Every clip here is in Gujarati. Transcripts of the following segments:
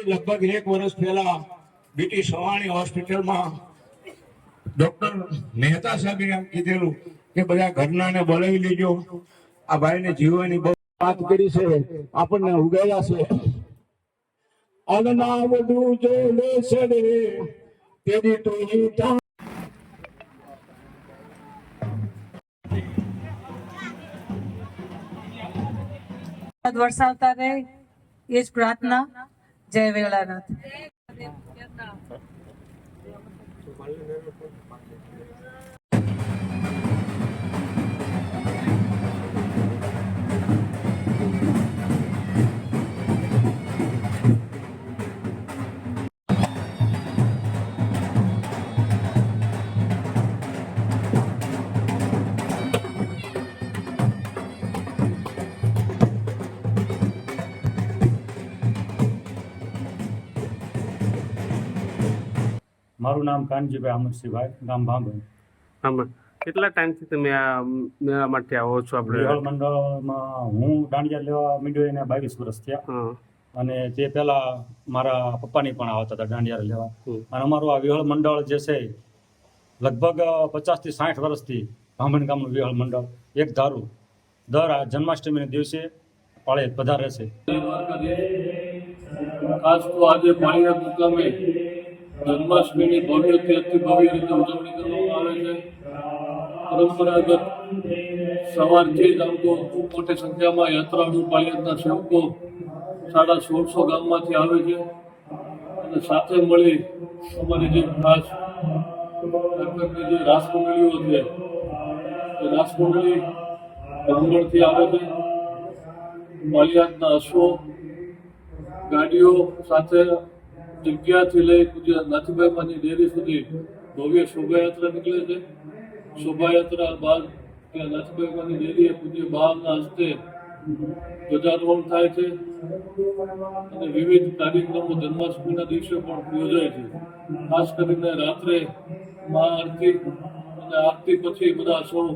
લગભગ 1 વર્ષ પહેલા બીટી સવાણી હોસ્પિટલમાં ડોક્ટર મહેતા સાહેબે એમ કીધેલું કે બધા ઘરનાને બોલાવી લેજો, આ ભાઈને જીવવાની બહુ વાત કરી છે, આપણને ઉગાડ્યા છે. અનનાવડું જો લેસડે તેદી તું વરસાવતા રહે એ જ પ્રાર્થના. જય વેળાનાથ. મારું નામ કાનજીભાઈ અમરસિંહભાઈ, ગામ ભાંભણ. આમાં કેટલા ટાઈમથી તમે આ મેળા માટે આવો છો? આપણે વિહળ મંડળમાં હું દાંડિયા લેવા માંડ્યો એને 22 વર્ષ થયા, અને તે પહેલા મારા પપ્પાની પણ આવતા હતા દાંડિયા લેવા. અને અમારું આ વિહળ મંડળ જે છે લગભગ 50 થી 60 વર્ષથી ભાંભણ ગામનું વિહળ મંડળ એક ધારું દર જન્માષ્ટમીના દિવસે પાળે પધારે છે. ખાસ તો આજે પાણીના મુકામે જન્માષ્ટમીની ભવ્યથી અતિ ભવ્ય રીતે ઉજવણી કરવામાં આવે છે. પરંપરાગત સવારથી જ આમ તો ખૂબ મોટી સંખ્યામાં યાત્રાળુ પાળિયાદના સેવકો 1650 ગામમાંથી આવે છે અને સાથે મળી અમારી જે ખાસ લગભગની જે રાસમંડળીઓ છે એ રાસમંડળી ગામગણથી આવે છે. પાળિયાદના અશ્વો ગાડીઓ સાથે જગ્યાથી લઈ પૂજ્ય નાથીબાઈમાની ડેરી સુધી ભવ્ય શોભાયાત્રા નીકળે છે. શોભાયાત્રા બાદ ત્યાં નાથીબાઈમાની ડેરીએ પૂજ્ય બાના હસ્તે ધ્વજારોહણ થાય છે અને વિવિધ કાર્યક્રમો જન્માષ્ટમીના દિવસે પણ યોજાય છે. ખાસ કરીને રાત્રે મહાઆરતી અને આરતી પછી બધા સૌ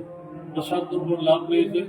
પ્રસાદનો પણ લાભ લે છે.